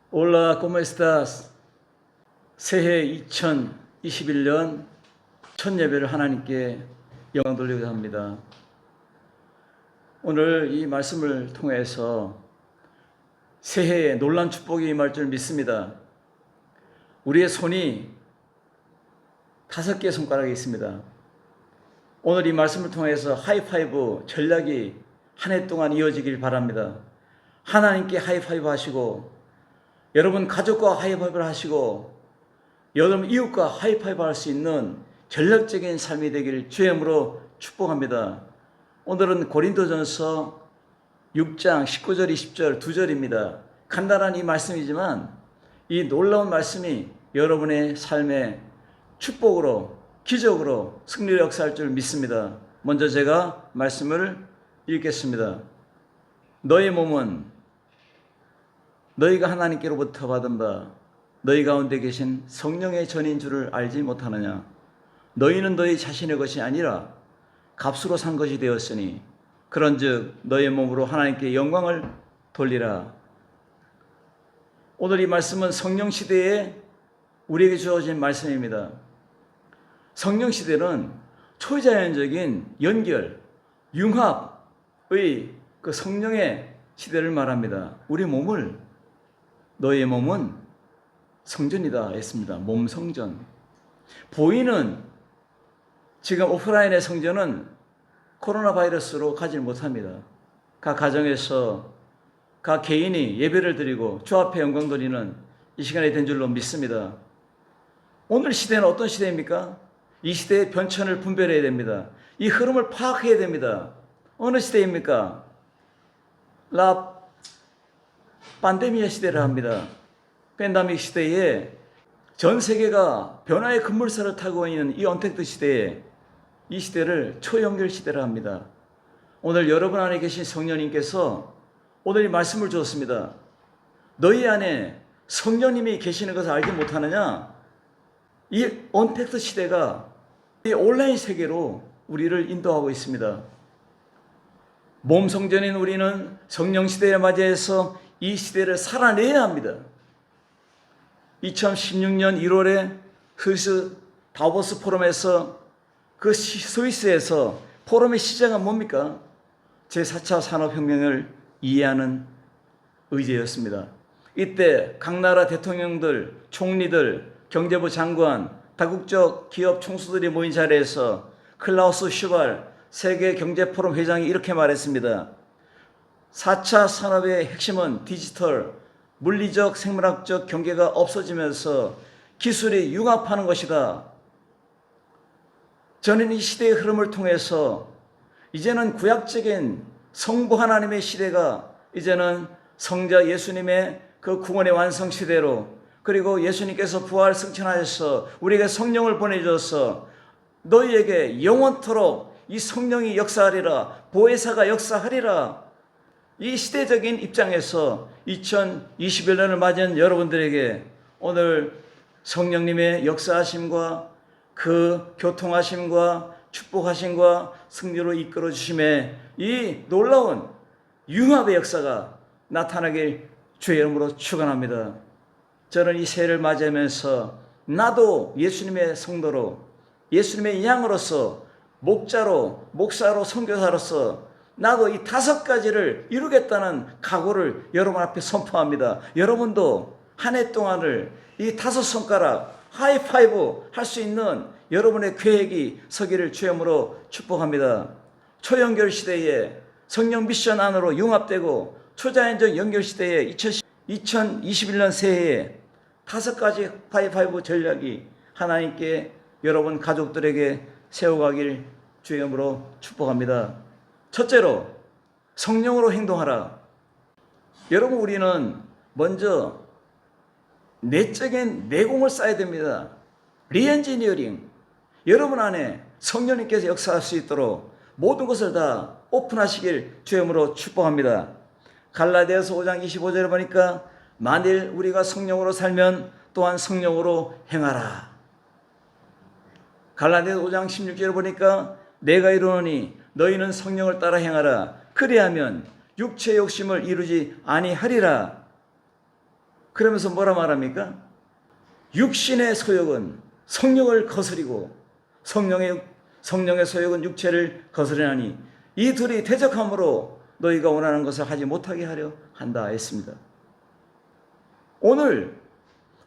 Hola, ¿cómo estás? 새해 2021년 첫 예배를 하나님께 영광 돌리고자 합니다. 오늘 이 말씀을 통해서 새해에 놀란 축복이 임할 줄 믿습니다. 우리의 손이 5개의 손가락이 있습니다. 오늘 이 말씀을 통해서 하이파이브 전략이 한 해 동안 이어지길 바랍니다. 하나님께 하이파이브 하시고, 여러분 가족과 하이파이브를 하시고, 여러분 이웃과 하이파이브 할 수 있는 전략적인 삶이 되길 주의 이름으로 축복합니다. 오늘은 고린도전서 6장 19절 20절 2절입니다. 간단한 이 말씀이지만 이 놀라운 말씀이 여러분의 삶에 축복으로, 기적으로 승리를 역사할 줄 믿습니다. 먼저 제가 말씀을 읽겠습니다. 너의 몸은 너희가 하나님께로부터 받은 바 너희 가운데 계신 성령의 전인 줄을 알지 못하느냐? 너희는 너희 자신의 것이 아니라 값으로 산 것이 되었으니 그런즉 너의 몸으로 하나님께 영광을 돌리라. 오늘 이 말씀은 성령 시대에 우리에게 주어진 말씀입니다. 성령 시대는 초자연적인 연결, 융합의 그 성령의 시대를 말합니다. 우리 몸을, 너의 몸은 성전이다 했습니다. 몸 성전. 보이는 지금 오프라인의 성전은 코로나 바이러스로 가지 못합니다. 각 가정에서 각 개인이 예배를 드리고 주 앞에 영광 드리는 이 시간이 된 줄로 믿습니다. 오늘 시대는 어떤 시대입니까? 이 시대의 변천을 분별해야 됩니다. 이 흐름을 파악해야 됩니다. 어느 시대입니까? 팬데미아 시대를 합니다. 팬데믹 시대에 전 세계가 변화의 급물살을 타고 있는 이 언택트 시대에 이 시대를 초연결 시대라 합니다. 오늘 여러분 안에 계신 성령님께서 오늘 이 말씀을 주었습니다. 너희 안에 성령님이 계시는 것을 알지 못하느냐? 이 언택트 시대가 이 온라인 세계로 우리를 인도하고 있습니다. 몸 성전인 우리는 성령 시대에 맞이해서 이 시대를 살아내야 합니다. 2016년 1월에 스위스 다보스 포럼에서 그 스위스에서 포럼의 시작은 뭡니까? 제4차 산업혁명을 이해하는 의제였습니다. 이때 각 나라 대통령들, 총리들, 경제부 장관, 다국적 기업 총수들이 모인 자리에서 클라우스 슈발 세계경제포럼 회장이 이렇게 말했습니다. 4차 산업의 핵심은 디지털, 물리적, 생물학적 경계가 없어지면서 기술이 융합하는 것이다. 저는 이 시대의 흐름을 통해서 이제는 구약적인 성부 하나님의 시대가 이제는 성자 예수님의 그 구원의 완성 시대로, 그리고 예수님께서 부활 승천하셔서 우리에게 성령을 보내주셔서 너희에게 영원토록 이 성령이 역사하리라, 보혜사가 역사하리라. 이 시대적인 입장에서 2021년을 맞이한 여러분들에게 오늘 성령님의 역사하심과 그 교통하심과 축복하심과 승리로 이끌어 주심에 이 놀라운 융합의 역사가 나타나길 주의 이름으로 축원합니다. 저는 이 새해를 맞이하면서 나도 예수님의 성도로, 예수님의 양으로서, 목자로, 목사로, 선교사로서 나도 이 5가지를 이루겠다는 각오를 여러분 앞에 선포합니다. 여러분도 한 해 동안을 이 5손가락 하이파이브 할 수 있는 여러분의 계획이 서기를 주의 이름으로 축복합니다. 초연결 시대에 성령 미션 안으로 융합되고 초자연적 연결 시대에 2021년 새해에 5가지 하이파이브 전략이 하나님께 여러분 가족들에게 세워가길 주의 이름으로 축복합니다. 첫째로 성령으로 행동하라. 여러분, 우리는 먼저 내적인 내공을 쌓아야 됩니다. 리엔지니어링. 여러분 안에 성령님께서 역사할 수 있도록 모든 것을 다 오픈하시길 주의 이름으로 축복합니다. 갈라디아서 5장 25절에 보니까 만일 우리가 성령으로 살면 또한 성령으로 행하라. 갈라디아서 5장 16절에 보니까 내가 이르노니 너희는 성령을 따라 행하라. 그리하면 육체의 욕심을 이루지 아니하리라. 그러면서 뭐라 말합니까? 육신의 소욕은 성령을 거스리고 성령의 소욕은 육체를 거스리나니 이 둘이 대적함으로 너희가 원하는 것을 하지 못하게 하려 한다 했습니다. 오늘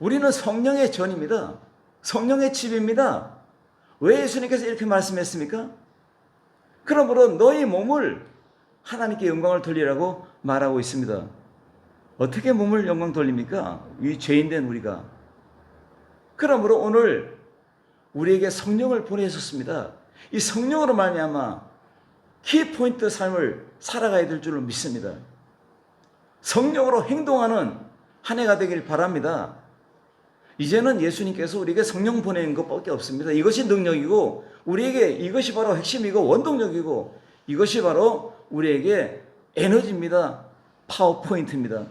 우리는 성령의 전입니다. 성령의 집입니다. 왜 예수님께서 이렇게 말씀했습니까? 그러므로 너희 몸을 하나님께 영광을 돌리라고 말하고 있습니다. 어떻게 몸을 영광 돌립니까? 이 죄인된 우리가. 그러므로 오늘 우리에게 성령을 보내셨습니다. 이 성령으로 말미암아 키포인트 삶을 살아가야 될 줄로 믿습니다. 성령으로 행동하는 한 해가 되길 바랍니다. 이제는 예수님께서 우리에게 성령 보내는 것밖에 없습니다. 이것이 능력이고 우리에게 이것이 바로 핵심이고 원동력이고 이것이 바로 우리에게 에너지입니다. 파워포인트입니다.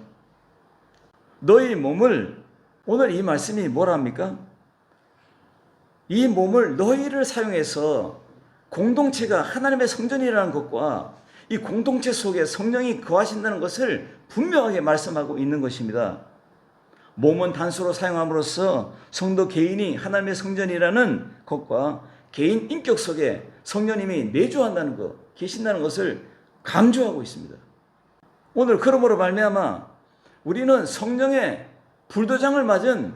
너희 몸을, 오늘 이 말씀이 뭐라 합니까? 이 몸을 너희를 사용해서 공동체가 하나님의 성전이라는 것과 이 공동체 속에 성령이 거하신다는 것을 분명하게 말씀하고 있는 것입니다. 몸은 단수로 사용함으로써 성도 개인이 하나님의 성전이라는 것과 개인 인격 속에 성령님이 내주한다는 것, 계신다는 것을 강조하고 있습니다. 오늘 그러므로 말미암아 우리는 성령의 불도장을 맞은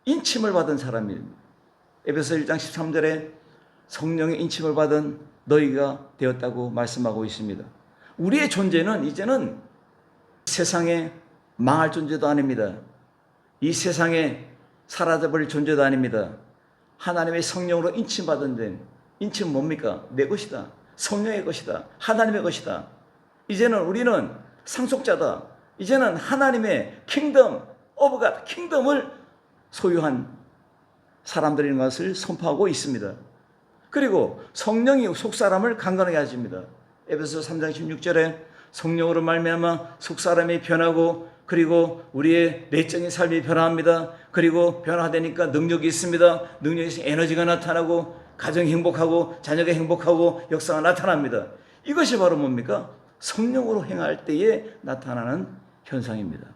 인침을 받은 사람입니다. 에베소 1장 13절에 성령의 인침을 받은 너희가 되었다고 말씀하고 있습니다. 우리의 존재는 이제는 세상에 망할 존재도 아닙니다. 이 세상에 사라져버릴 존재도 아닙니다. 하나님의 성령으로 인침받은 데, 인침은 뭡니까? 내 것이다. 성령의 것이다. 하나님의 것이다. 이제는 우리는 상속자다. 이제는 하나님의 킹덤, 오브 갓, 킹덤을 소유한 사람들인 것을 선포하고 있습니다. 그리고 성령이 속사람을 강건하게 하십니다. 에베소 3장 16절에 성령으로 말미암아 속사람이 변하고 그리고 우리의 내적인 삶이 변화합니다. 그리고 변화되니까 능력이 있습니다. 능력이 있으면 에너지가 나타나고 가정이 행복하고 자녀가 행복하고 역사가 나타납니다. 이것이 바로 뭡니까? 성령으로 행할 때에 나타나는 현상입니다.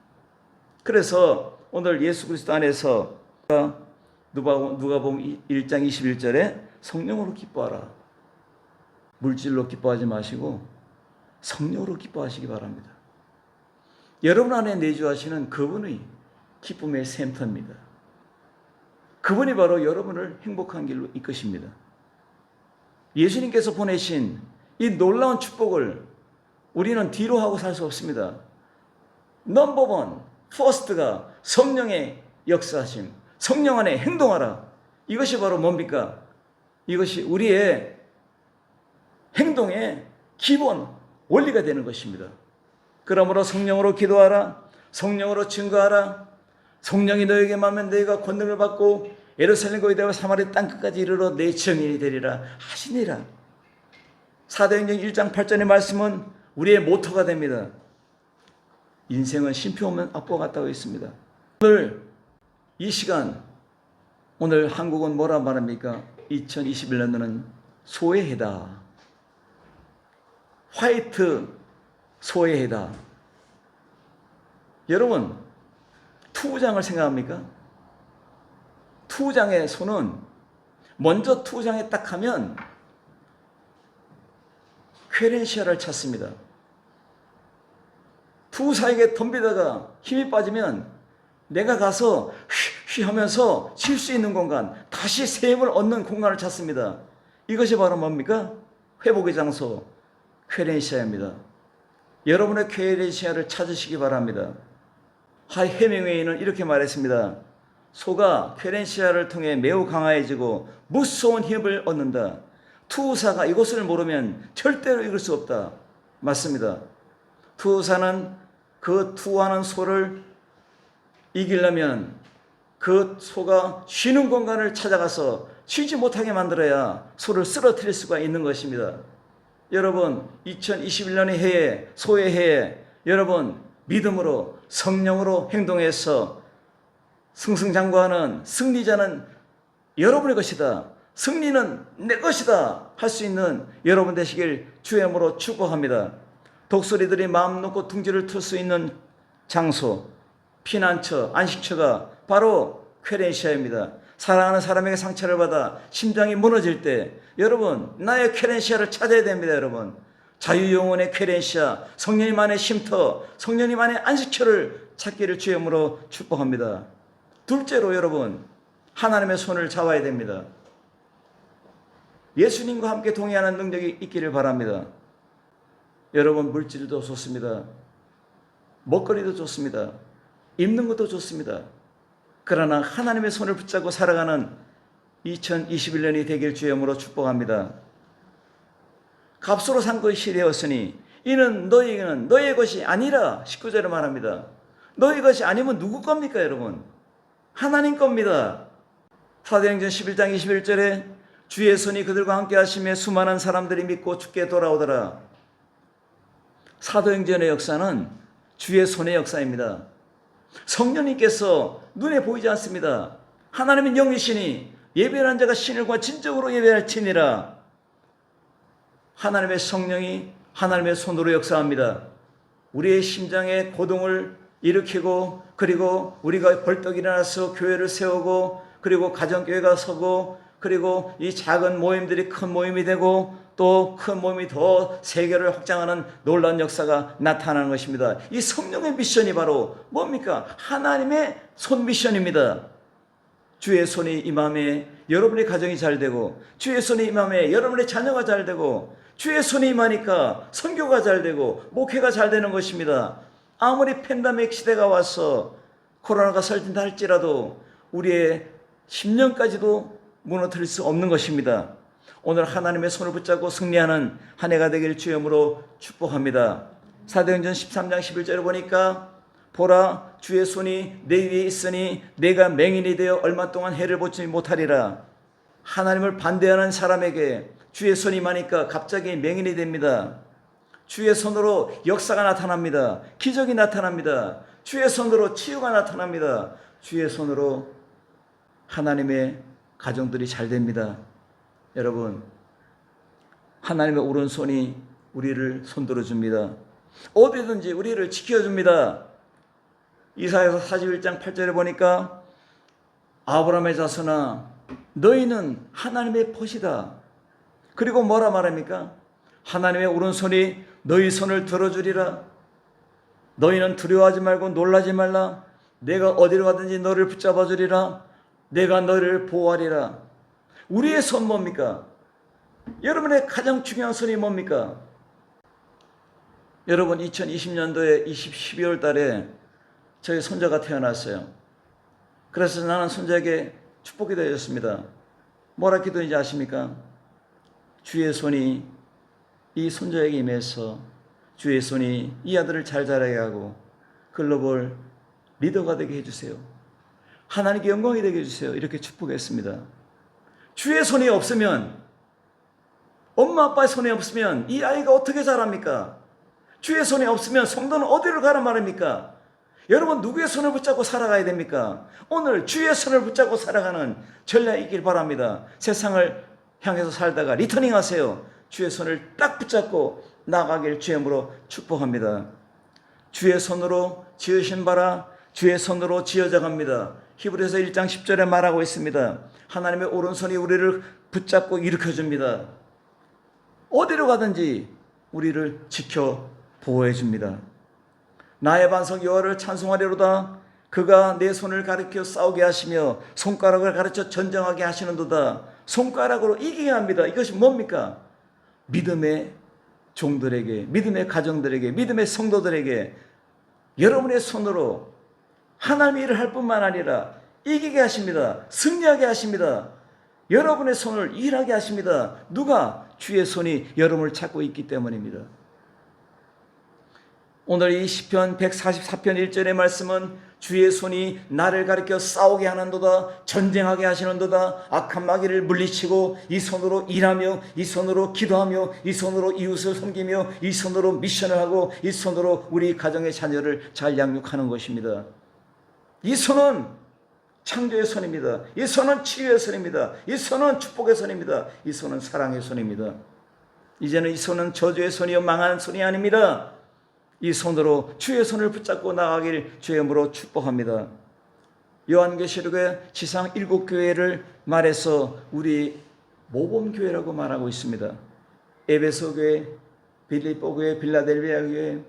그래서 오늘 예수 그리스도 안에서 누가복음 1장 21절에 성령으로 기뻐하라. 물질로 기뻐하지 마시고 성령으로 기뻐하시기 바랍니다. 여러분 안에 내주하시는 그분의 기쁨의 샘터입니다. 그분이 바로 여러분을 행복한 길로 이끄십니다. 예수님께서 보내신 이 놀라운 축복을 우리는 뒤로 하고 살 수 없습니다. 넘버원, 퍼스트가 성령의 역사하심, 성령 안에 행동하라. 이것이 바로 뭡니까? 이것이 우리의 행동의 기본 원리가 되는 것입니다. 그러므로 성령으로 기도하라. 성령으로 증거하라. 성령이 너에게 임하면 너희가 권능을 받고 예루살렘과 유대와 사마리아 땅끝까지 이르러 내 증인이 되리라 하시니라. 사도행전 1장 8절의 말씀은 우리의 모토가 됩니다. 인생은 쉼표 없는 악보가 같다고 했습니다. 오늘 이 시간, 오늘 한국은 뭐라 말합니까? 2021년도는 소의 해다. 화이트 소의 해다. 여러분, 투장을 생각합니까? 투장의 소는 먼저 투장에 딱 하면 쾌렌시아를 찾습니다. 투사에게 덤비다가 힘이 빠지면 내가 가서 휘 하면서 쉴 수 있는 공간, 다시 새 힘을 얻는 공간을 찾습니다. 이것이 바로 뭡니까? 회복의 장소, 쾌렌시아입니다. 여러분의 쾌렌시아를 찾으시기 바랍니다. 헤밍웨이는 이렇게 말했습니다. 소가 쾌렌시아를 통해 매우 강화해지고 무서운 힘을 얻는다. 투사가 이것을 모르면 절대로 이길 수 없다. 맞습니다. 투사는 그 투하는 소를 이기려면 그 소가 쉬는 공간을 찾아가서 쉬지 못하게 만들어야 소를 쓰러뜨릴 수가 있는 것입니다. 여러분, 2021년의 해에, 소의 해에 여러분 믿음으로 성령으로 행동해서 승승장구하는 승리자는 여러분의 것이다. 승리는 내 것이다. 할 수 있는 여러분 되시길 주의 이름으로 축복합니다. 독수리들이 마음 놓고 둥지를 틀 수 있는 장소, 피난처, 안식처가 바로 쾌렌시아입니다. 사랑하는 사람에게 상처를 받아 심장이 무너질 때 여러분 나의 쾌렌시아를 찾아야 됩니다. 여러분 자유영혼의 쾌렌시아, 성령님 안의 쉼터, 성령님 안의 안식처를 찾기를 주의 이름으로 축복합니다. 둘째로 여러분 하나님의 손을 잡아야 됩니다. 예수님과 함께 동의하는 능력이 있기를 바랍니다. 여러분 물질도 좋습니다. 먹거리도 좋습니다. 입는 것도 좋습니다. 그러나 하나님의 손을 붙잡고 살아가는 2021년이 되길 주의 이름으로 축복합니다. 값으로 산 것이 되었으니 이는 너희는 너희의 것이 아니라 19절에 말합니다. 너희 것이 아니면 누구 겁니까 여러분? 하나님 겁니다. 사도행전 11장 21절에 주의 손이 그들과 함께 하시며 수많은 사람들이 믿고 주께 돌아오더라. 사도행전의 역사는 주의 손의 역사입니다. 성령님께서 눈에 보이지 않습니다. 하나님은 영이시니 예배하는 자가 신을과 진정으로 예배할지니라. 하나님의 성령이 하나님의 손으로 역사합니다. 우리의 심장에 고동을 일으키고 그리고 우리가 벌떡 일어나서 교회를 세우고 그리고 가정교회가 서고 그리고 이 작은 모임들이 큰 모임이 되고 또 큰 모임이 더 세계를 확장하는 놀라운 역사가 나타나는 것입니다. 이 성령의 미션이 바로 뭡니까? 하나님의 손 미션입니다. 주의 손이 임함에 여러분의 가정이 잘 되고 주의 손이 임함에 여러분의 자녀가 잘 되고 주의 손이 임하니까 선교가 잘 되고 목회가 잘 되는 것입니다. 아무리 팬데믹 시대가 와서 코로나가 설진다 할지라도 우리의 10년까지도 무너뜨릴 수 없는 것입니다. 오늘 하나님의 손을 붙잡고 승리하는 한 해가 되길 주의 이름으로 축복합니다. 사도행전 13장 11절에 보니까 보라 주의 손이 내 위에 있으니 내가 맹인이 되어 얼마 동안 해를 보지 못하리라. 하나님을 반대하는 사람에게 주의 손이 임하니까 갑자기 맹인이 됩니다. 주의 손으로 역사가 나타납니다. 기적이 나타납니다. 주의 손으로 치유가 나타납니다. 주의 손으로 하나님의 가정들이 잘 됩니다. 여러분 하나님의 오른손이 우리를 손들어 줍니다. 어디든지 우리를 지켜줍니다. 이사야서 41장 8절에 보니까 아브라함의 자손아 너희는 하나님의 벗이다. 그리고 뭐라 말합니까? 하나님의 오른손이 너희 손을 들어주리라. 너희는 두려워하지 말고 놀라지 말라. 내가 어디로 가든지 너를 붙잡아 주리라. 내가 너를 보호하리라. 우리의 손 뭡니까? 여러분의 가장 중요한 손이 뭡니까? 여러분 2020년도에 12월 달에 저희 손자가 태어났어요. 그래서 나는 손자에게 축복이 되었습니다. 뭐라 기도했는지 아십니까? 주의 손이 이 손자에게 임해서 주의 손이 이 아들을 잘 자라게 하고 글로벌 리더가 되게 해주세요. 하나님께 영광이 되게 해주세요. 이렇게 축복했습니다. 주의 손이 없으면 엄마 아빠의 손이 없으면 이 아이가 어떻게 자랍니까? 주의 손이 없으면 성도는 어디로 가란 말입니까? 여러분 누구의 손을 붙잡고 살아가야 됩니까? 오늘 주의 손을 붙잡고 살아가는 전략이 있길 바랍니다. 세상을 향해서 살다가 리터닝 하세요. 주의 손을 딱 붙잡고 나가길 주의 이름으로 축복합니다. 주의 손으로 지으신 바라 주의 손으로 지어져 갑니다. 히브리서 1장 10절에 말하고 있습니다. 하나님의 오른손이 우리를 붙잡고 일으켜줍니다. 어디로 가든지 우리를 지켜 보호해 줍니다. 나의 반석 여호와를 찬송하리로다. 그가 내 손을 가리켜 싸우게 하시며 손가락을 가르쳐 전쟁하게 하시는도다. 손가락으로 이기게 합니다. 이것이 뭡니까? 믿음의 종들에게, 믿음의 가정들에게, 믿음의 성도들에게 여러분의 손으로 하나님의 일을 할 뿐만 아니라 이기게 하십니다. 승리하게 하십니다. 여러분의 손을 일하게 하십니다. 누가? 주의 손이 여러분을 찾고 있기 때문입니다. 오늘 이 시편 144편 1절의 말씀은 주의 손이 나를 가리켜 싸우게 하는도다. 전쟁하게 하시는도다. 악한 마귀를 물리치고 이 손으로 일하며 이 손으로 기도하며 이 손으로 이웃을 섬기며 이 손으로 미션을 하고 이 손으로 우리 가정의 자녀를 잘 양육하는 것입니다. 이 손은 창조의 손입니다. 이 손은 치유의 손입니다. 이 손은 축복의 손입니다. 이 손은 사랑의 손입니다. 이제는 이 손은 저주의 손이요 망한 손이 아닙니다. 이 손으로 주의 손을 붙잡고 나가길 주의 이름으로 축복합니다. 요한계시록의 지상 7교회를 말해서 우리 모범교회라고 말하고 있습니다. 에베소 교회, 빌립보 교회, 빌라델비아 교회,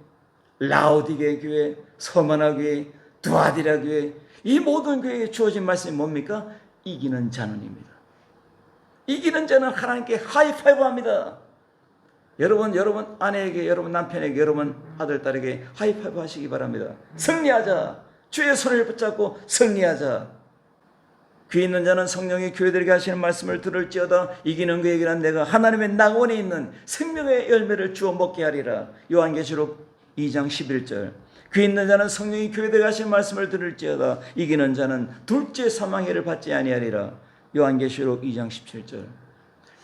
라오디게 교회, 서머나 교회, 두아디라 교회, 이 모든 교회에 주어진 말씀이 뭡니까? 이기는 자는입니다. 이기는 자는 하나님께 하이파이브 합니다. 여러분 아내에게, 여러분 남편에게, 여러분 아들, 딸에게 하이파이브 하시기 바랍니다. 승리하자. 주의 손을 붙잡고 승리하자. 귀 있는 자는 성령이 교회들에게 하시는 말씀을 들을지어다. 이기는 그에게는 내가 하나님의 낙원에 있는 생명의 열매를 주어 먹게 하리라. 요한계시록 2장 11절. 귀 있는 자는 성령이 교회들에게 하시는 말씀을 들을지어다. 이기는 자는 둘째 사망해를 받지 아니하리라. 요한계시록 2장 17절.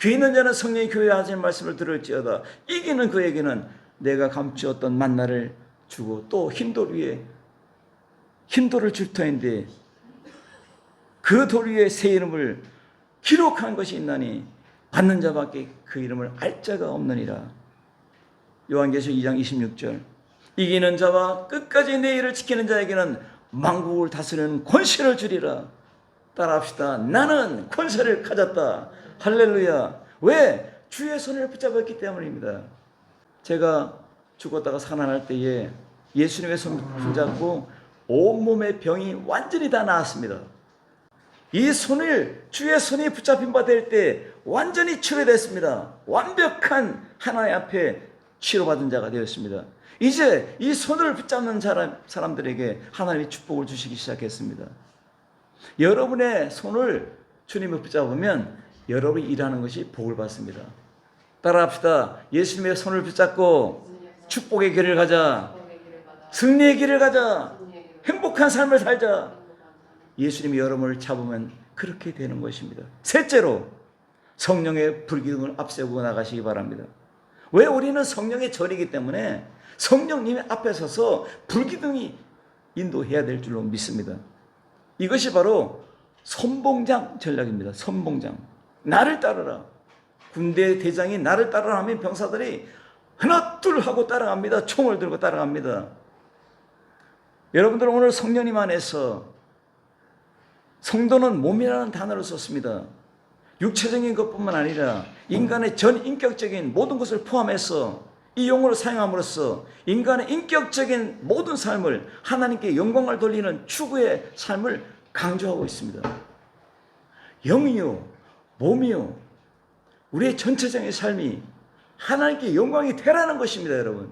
귀 있는 자는 성령이 교회에 하시는 말씀을 들을지어다. 이기는 그에게는 내가 감추었던 만나를 주고 또 흰돌 위에 흰돌을 줄 터인데 그 돌 위에 새 이름을 기록한 것이 있나니 받는 자밖에 그 이름을 알 자가 없느니라. 요한계시록 2장 26절. 이기는 자와 끝까지 내 일을 지키는 자에게는 만국을 다스리는 권세를 주리라. 따라합시다. 나는 권세를 가졌다. 할렐루야. 왜? 주의 손을 붙잡았기 때문입니다. 제가 죽었다가 살아날 때에 예수님의 손을 붙잡고 온몸의 병이 완전히 다 나았습니다. 이 손을, 주의 손이 붙잡힌 바 될 때 완전히 치료됐습니다. 완벽한 하나님 앞에 치료받은 자가 되었습니다. 이제 이 손을 붙잡는 사람들에게 하나님이 축복을 주시기 시작했습니다. 여러분의 손을 주님이 붙잡으면 여러분이 일하는 것이 복을 받습니다. 따라합시다. 예수님의 손을 붙잡고 축복의 길을 가자. 승리의 길을 가자. 행복한 삶을 살자. 예수님이 여러분을 잡으면 그렇게 되는 것입니다. 셋째로 성령의 불기둥을 앞세우고 나가시기 바랍니다. 왜? 우리는 성령의 전이기 때문에 성령님의 앞에 서서 불기둥이 인도해야 될 줄로 믿습니다. 이것이 바로 선봉장 전략입니다. 선봉장. 나를 따르라. 군대 대장이 나를 따르라 하면 병사들이 하나 둘 하고 따라갑니다. 총을 들고 따라갑니다. 여러분들 오늘 성령님 안에서 성도는 몸이라는 단어를 썼습니다. 육체적인 것뿐만 아니라 인간의 전 인격적인 모든 것을 포함해서 이 용어를 사용함으로써 인간의 인격적인 모든 삶을 하나님께 영광을 돌리는 추구의 삶을 강조하고 있습니다. 영이요, 몸이요, 우리의 전체적인 삶이 하나님께 영광이 되라는 것입니다, 여러분.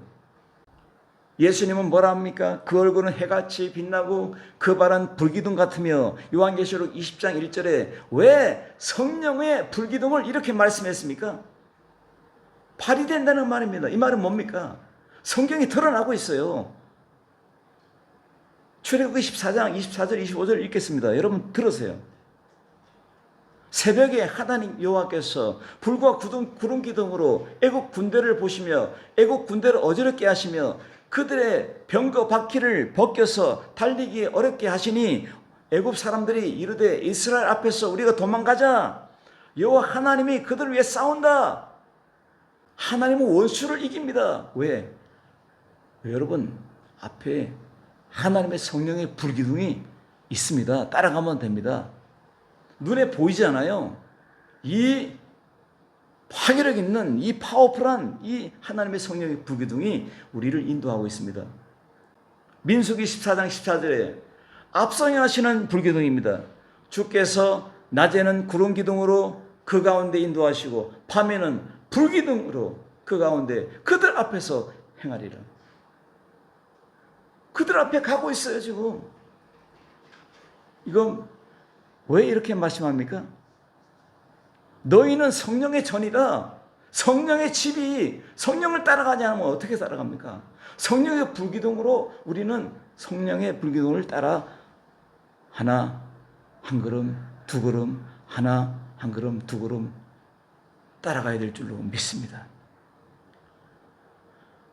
예수님은 뭐라 합니까? 그 얼굴은 해같이 빛나고 그 발은 불기둥 같으며 요한계시록 20장 1절에 왜 성령의 불기둥을 이렇게 말씀했습니까? 발휘된다는 말입니다. 이 말은 뭡니까? 성경이 드러나고 있어요. 출애굽기 14장 24절 25절 읽겠습니다. 여러분 들으세요. 새벽에 하나님 여호와께서 불과 구름 기둥으로 애국 군대를 보시며 애국 군대를 어지럽게 하시며 그들의 병거 바퀴를 벗겨서 달리기 어렵게 하시니 애굽 사람들이 이르되 이스라엘 앞에서 우리가 도망가자. 여호와 하나님이 그들을 위해 싸운다. 하나님은 원수를 이깁니다. 왜? 여러분 앞에 하나님의 성령의 불기둥이 있습니다. 따라가면 됩니다. 눈에 보이지 않아요. 이 파괴력 있는 이 파워풀한 이 하나님의 성령의 불기둥이 우리를 인도하고 있습니다. 민수기 14장 14절에 앞서 행하시는 불기둥입니다. 주께서 낮에는 구름 기둥으로 그 가운데 인도하시고 밤에는 불기둥으로 그 가운데 그들 앞에서 행하리라. 그들 앞에 가고 있어요 지금. 이건 왜 이렇게 말씀합니까? 너희는 성령의 전이다. 성령의 집이 성령을 따라가지 않으면 어떻게 따라갑니까? 성령의 불기둥으로 우리는 성령의 불기둥을 따라 하나 한 걸음 두 걸음 하나 한 걸음 두 걸음 따라가야 될 줄로 믿습니다.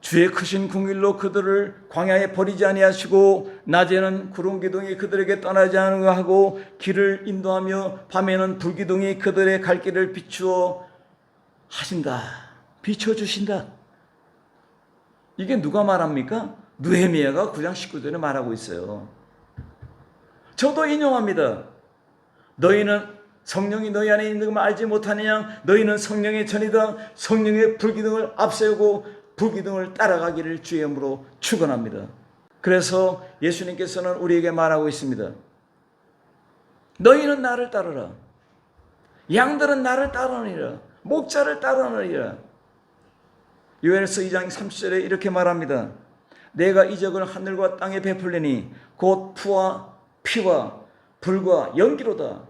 주의 크신 궁일로 그들을 광야에 버리지 아니하시고 낮에는 구름 기둥이 그들에게 떠나지 않게 하고 길을 인도하며 밤에는 불기둥이 그들의 갈 길을 비추어 하신다. 비춰주신다. 이게 누가 말합니까? 느헤미야가 9장 19절에 말하고 있어요. 저도 인용합니다. 너희는 성령이 너희 안에 있는 것을 알지 못하느냐? 너희는 성령의 전이다. 성령의 불기둥을 앞세우고 불기둥을 따라가기를 주의 이름으로 축원합니다. 그래서 예수님께서는 우리에게 말하고 있습니다. 너희는 나를 따르라. 양들은 나를 따르느니라. 목자를 따르느니라. 요한일서 2장 30절에 이렇게 말합니다. 내가 이적을 하늘과 땅에 베풀리니 곧 피와 불과 연기로다.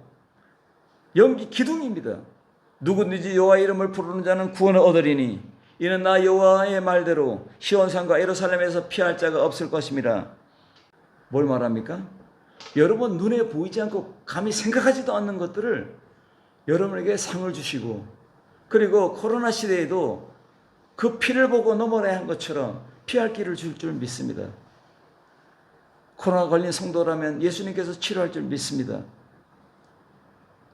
연기 기둥입니다. 누구든지 여호와의 이름을 부르는 자는 구원을 얻으리니 이는 나 여호와의 말대로 시온산과 예루살렘에서 피할 자가 없을 것임이라. 뭘 말합니까? 여러분 눈에 보이지 않고 감히 생각하지도 않는 것들을 여러분에게 상을 주시고, 그리고 코로나 시대에도 그 피를 보고 넘어야 한 것처럼 피할 길을 줄 믿습니다. 코로나 걸린 성도라면 예수님께서 치료할 줄 믿습니다.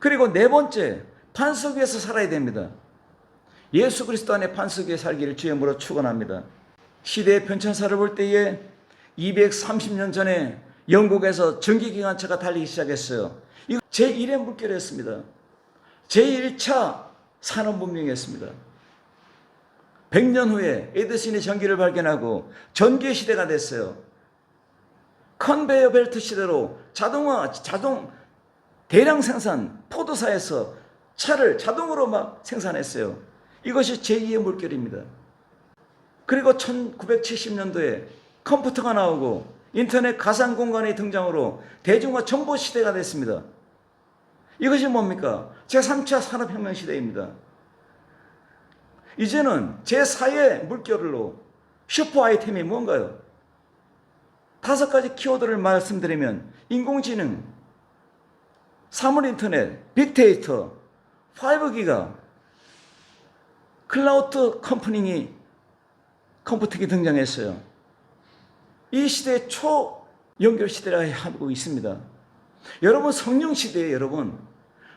그리고 네 번째, 반석 위에서 살아야 됩니다. 예수 그리스도 안에 반석 위에 살기를 주의 이름으로 축원합니다. 시대의 편찬사를 볼 때에 230년 전에 영국에서 전기기관차가 달리기 시작했어요. 이거 제1의 물결이었습니다. 제1차 산업문명이었습니다. 100년 후에 에디슨이 전기를 발견하고 전기 시대가 됐어요. 컨베이어 벨트 시대로 자동 대량 생산, 포도사에서 차를 자동으로 막 생산했어요. 이것이 제2의 물결입니다. 그리고 1970년도에 컴퓨터가 나오고 인터넷 가상 공간의 등장으로 대중화 정보 시대가 됐습니다. 이것이 뭡니까? 제3차 산업혁명 시대입니다. 이제는 제4의 물결로 슈퍼 아이템이 뭔가요? 5가지 키워드를 말씀드리면 인공지능, 사물인터넷, 빅데이터, 5기가, 클라우드 컴퓨팅이 등장했어요. 이 시대의 초연결 시대라 하고 있습니다. 여러분 성령 시대에 여러분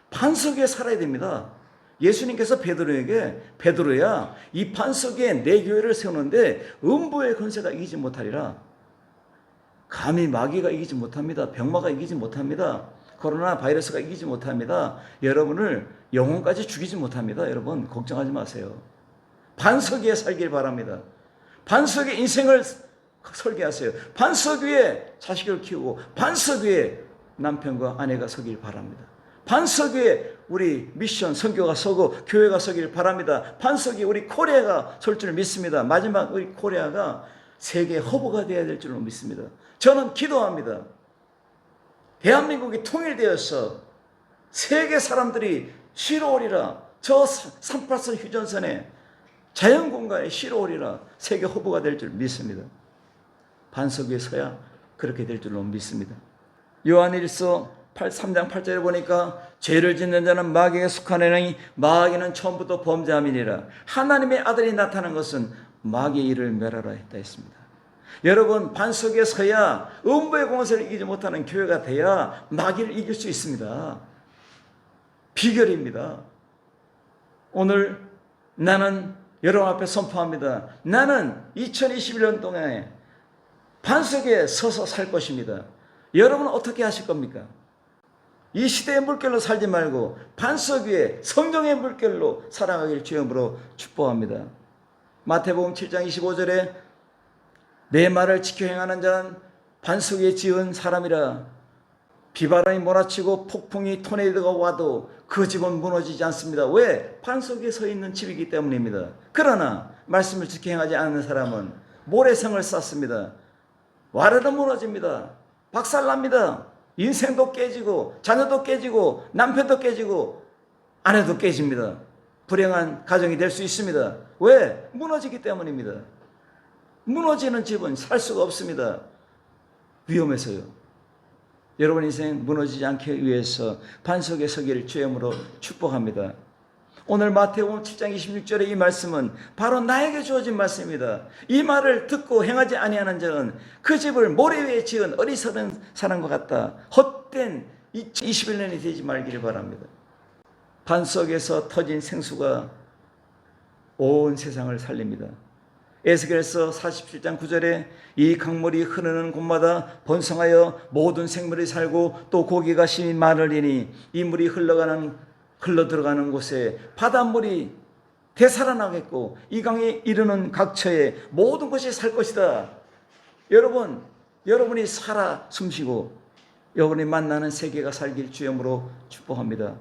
반석 위에 살아야 됩니다. 예수님께서 베드로야 이 반석 위에 내 교회를 세우는데 음부의 권세가 이기지 못하리라. 감히 마귀가 이기지 못합니다. 병마가 이기지 못합니다. 코로나 바이러스가 이기지 못합니다. 여러분을 영혼까지 죽이지 못합니다. 여러분 걱정하지 마세요. 반석 위에 살길 바랍니다. 반석 위에 인생을 설계하세요. 반석 위에 자식을 키우고 반석 위에 남편과 아내가 서길 바랍니다. 반석 위에 우리 미션 선교가 서고 교회가 서길 바랍니다. 반석 위에 우리 코리아가 설 줄 믿습니다. 마지막 우리 코리아가 세계의 허브가 되어야 될 줄로 믿습니다. 저는 기도합니다. 대한민국이 통일되어서 세계 사람들이 쉬러 오리라. 저 38선 휴전선에 자연공간에 쉬러 오리라. 세계 허브가 될 줄 믿습니다. 반석 위에 서야 그렇게 될 줄로 믿습니다. 요한일서 3장 8절에 보니까 죄를 짓는 자는 마귀에게 속하느니 마귀는 처음부터 범죄함이니라. 하나님의 아들이 나타난 것은 마귀의 일을 멸하라 했다 했습니다. 여러분 반석 위에 서야 음부의 공세를 이기지 못하는 교회가 돼야 마귀를 이길 수 있습니다. 비결입니다. 오늘 나는 여러분 앞에 선포합니다. 나는 2021년 동안에 반석 위에 서서 살 것입니다. 여러분은 어떻게 하실 겁니까? 이 시대의 물결로 살지 말고 반석 위에 성령의 물결로 살아가길 주의 이름으로 축복합니다. 마태복음 7장 25절에 내 말을 지켜 행하는 자는 반석 위에 지은 사람이라. 비바람이 몰아치고 폭풍이 토네이도가 와도 그 집은 무너지지 않습니다. 왜? 반석 위에 서 있는 집이기 때문입니다. 그러나 말씀을 지켜 행하지 않는 사람은 모래성을 쌓습니다. 와르르 무너집니다. 박살납니다. 인생도 깨지고 자녀도 깨지고 남편도 깨지고 아내도 깨집니다. 불행한 가정이 될 수 있습니다. 왜? 무너지기 때문입니다. 무너지는 집은 살 수가 없습니다. 위험해서요. 여러분 인생 무너지지 않기 위해서 반석에 서기를 주의 이름으로 축복합니다. 오늘 마태복음 7장 26절의 이 말씀은 바로 나에게 주어진 말씀입니다. 이 말을 듣고 행하지 아니하는 자는 그 집을 모래 위에 지은 어리석은 사람과 같다. 헛된 21년이 되지 말기를 바랍니다. 반석에서 터진 생수가 온 세상을 살립니다. 에스겔서 47장 9절에 이 강물이 흐르는 곳마다 번성하여 모든 생물이 살고 또 고기가 심히 많으리니 이 물이 흘러 들어가는 곳에 바닷물이 되살아나겠고 이 강에 이르는 각처에 모든 것이 살 것이다. 여러분이 살아 숨쉬고 여러분이 만나는 세계가 살길 주여으로 축복합니다.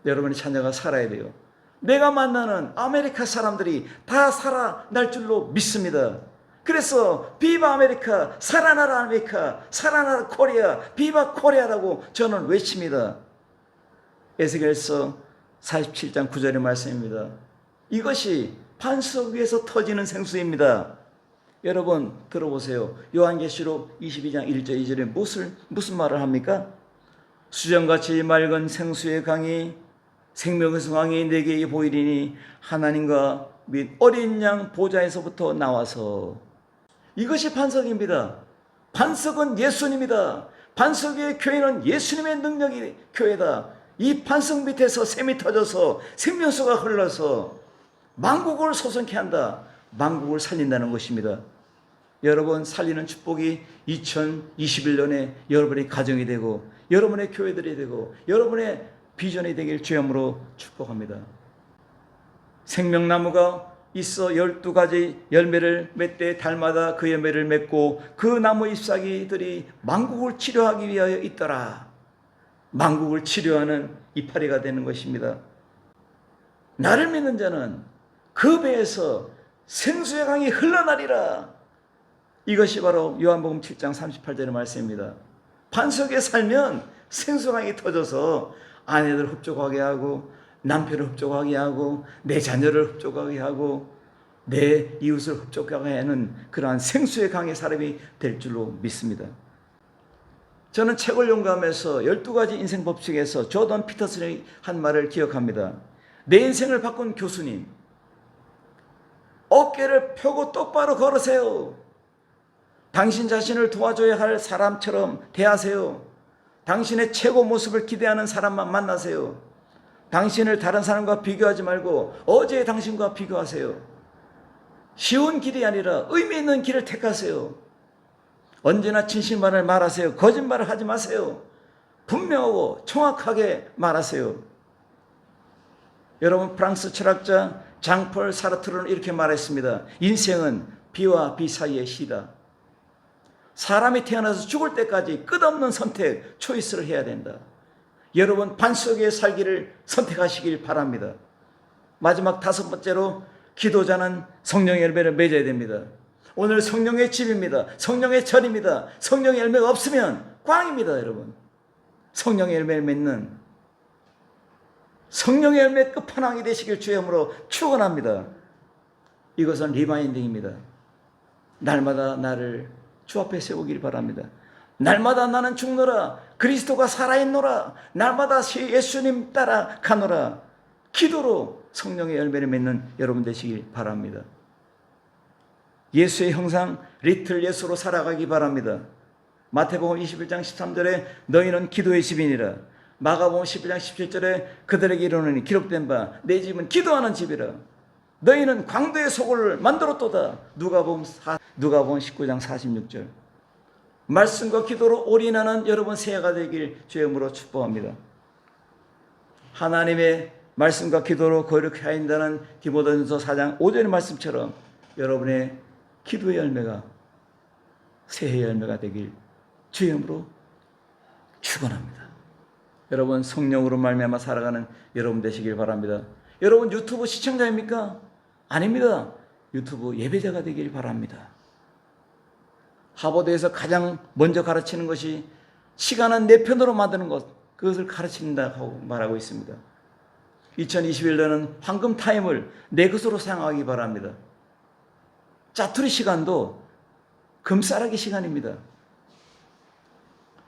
여러분의 자녀가 살아야 돼요. 내가 만나는 아메리카 사람들이 다 살아날 줄로 믿습니다. 그래서 비바 아메리카, 살아나라 아메리카, 살아나라 코리아, 비바 코리아라고 저는 외칩니다. 에스겔서 47장 9절의 말씀입니다. 이것이 반석 위에서 터지는 생수입니다. 여러분 들어보세요. 요한계시록 22장 1절 2절에 무슨 말을 합니까? 수정같이 맑은 생수의 강이 생명의 성황이 내게 보이리니 하나님과 및 어린 양 보좌에서부터 나와서. 이것이 반석입니다. 반석은 예수님이다. 반석 위의 교회는 예수님의 능력이 교회다. 이 반석 밑에서 샘이 터져서 생명수가 흘러서 만국을 소성케 한다. 만국을 살린다는 것입니다. 여러분 살리는 축복이 2021년에 여러분의 가정이 되고 여러분의 교회들이 되고 여러분의 비전이 되길 주여으로 축복합니다. 생명나무가 있어 12가지 열매를 맺되 달마다 그 열매를 맺고 그 나무 잎사귀들이 만국을 치료하기 위하여 있더라. 만국을 치료하는 이파리가 되는 것입니다. 나를 믿는 자는 그 배에서 생수의 강이 흘러나리라. 이것이 바로 요한복음 7장 38절의 말씀입니다. 반석에 살면 생수의 강이 터져서 아내를 흡족하게 하고 남편을 흡족하게 하고 내 자녀를 흡족하게 하고 내 이웃을 흡족하게 하는 그러한 생수의 강의 사람이 될 줄로 믿습니다. 저는 책을 연구하면서 12가지 인생 법칙에서 조던 피터슨이 한 말을 기억합니다. 내 인생을 바꾼 교수님, 어깨를 펴고 똑바로 걸으세요. 당신 자신을 도와줘야 할 사람처럼 대하세요. 당신의 최고 모습을 기대하는 사람만 만나세요. 당신을 다른 사람과 비교하지 말고 어제의 당신과 비교하세요. 쉬운 길이 아니라 의미 있는 길을 택하세요. 언제나 진실만을 말하세요. 거짓말을 하지 마세요. 분명하고 정확하게 말하세요. 여러분 프랑스 철학자 장폴 사르트르는 이렇게 말했습니다. 인생은 비와 비 사이의 시다. 사람이 태어나서 죽을 때까지 끝없는 선택, 초이스를 해야 된다. 여러분 반석에 살기를 선택하시길 바랍니다. 마지막 5번째로 기도자는 성령의 열매를 맺어야 됩니다. 오늘 성령의 집입니다. 성령의 절입니다. 성령의 열매가 없으면 꽝입니다. 여러분 성령의 열매를 맺는 성령의 열매 끝판왕이 되시길 주여으로 축원합니다. 이것은 리마인딩입니다. 날마다 나를 주 앞에 세우길 바랍니다. 날마다 나는 죽노라. 그리스도가 살아있노라. 날마다 예수님 따라 가노라. 기도로 성령의 열매를 맺는 여러분 되시길 바랍니다. 예수의 형상 리틀 예수로 살아가기 바랍니다. 마태복음 21장 13절에 너희는 기도의 집이니라. 마가복음 11장 17절에 그들에게 이르노니 기록된 바 내 집은 기도하는 집이라. 너희는 광도의 소굴을 만들었도다. 누가복음 19장 46절. 말씀과 기도로 올인하는 여러분 새해가 되길 주의 이름으로 축복합니다. 하나님의 말씀과 기도로 거룩히 하인다는 디모데전서 4장 5절의 말씀처럼 여러분의 기도의 열매가 새해의 열매가 되길 주의 이름으로 축원합니다. 여러분 성령으로 말미암아 살아가는 여러분 되시길 바랍니다. 여러분 유튜브 시청자입니까? 아닙니다. 유튜브 예배자가 되길 바랍니다. 하버드에서 가장 먼저 가르치는 것이 시간은 내 편으로 만드는 것, 그것을 가르친다고 말하고 있습니다. 2021년은 황금 타임을 내 것으로 사용하기 바랍니다. 짜투리 시간도 금싸라기 시간입니다.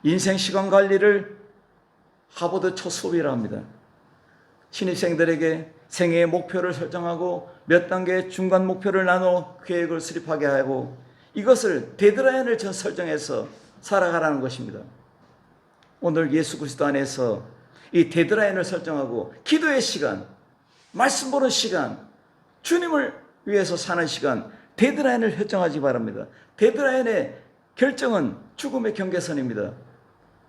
인생 시간 관리를 하버드 첫 수업이라 합니다. 신입생들에게 생애의 목표를 설정하고 몇 단계의 중간 목표를 나눠 계획을 수립하게 하고 이것을 데드라인을 설정해서 살아가라는 것입니다. 오늘 예수 그리스도 안에서 이 데드라인을 설정하고 기도의 시간, 말씀 보는 시간, 주님을 위해서 사는 시간, 데드라인을 설정하기 바랍니다. 데드라인의 결정은 죽음의 경계선입니다.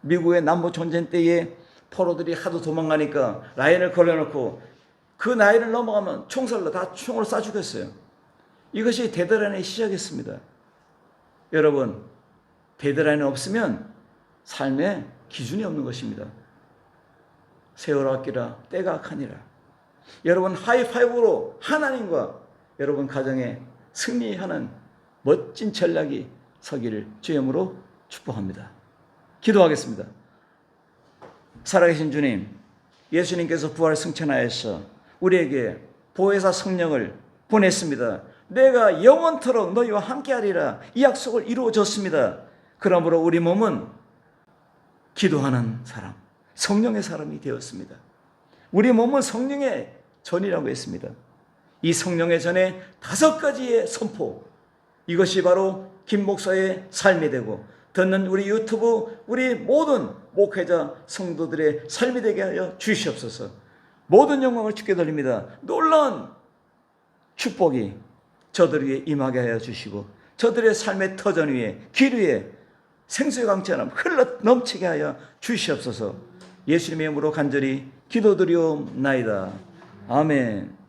미국의 남북 전쟁 때에 포로들이 하도 도망가니까 라인을 걸어놓고 그 라인을 넘어가면 총살로 다 총으로 쏴 죽였어요. 이것이 데드라인의 시작이었습니다. 여러분, 데드라인이 없으면 삶에 기준이 없는 것입니다. 세월 아끼라 때가 악하니라. 여러분, 하이파이브로 하나님과 여러분 가정에 승리하는 멋진 전략이 서기를 주의 이름으로 축복합니다. 기도하겠습니다. 살아계신 주님, 예수님께서 부활 승천하여서 우리에게 보혜사 성령을 보냈습니다. 내가 영원토록 너희와 함께하리라, 이 약속을 이루어졌습니다. 그러므로 우리 몸은 기도하는 사람, 성령의 사람이 되었습니다. 우리 몸은 성령의 전이라고 했습니다. 이 성령의 전에 5가지의 선포, 이것이 바로 김 목사의 삶이 되고 듣는 우리 유튜브 우리 모든 목회자 성도들의 삶이 되게 하여 주시옵소서. 모든 영광을 주께 돌립니다. 놀라운 축복이 저들 위에 임하게 하여 주시고 저들의 삶의 터전 위에 길 위에 생수의 강처럼 흘러 넘치게 하여 주시옵소서. 예수님의 이름으로 간절히 기도드리옵나이다. 아멘.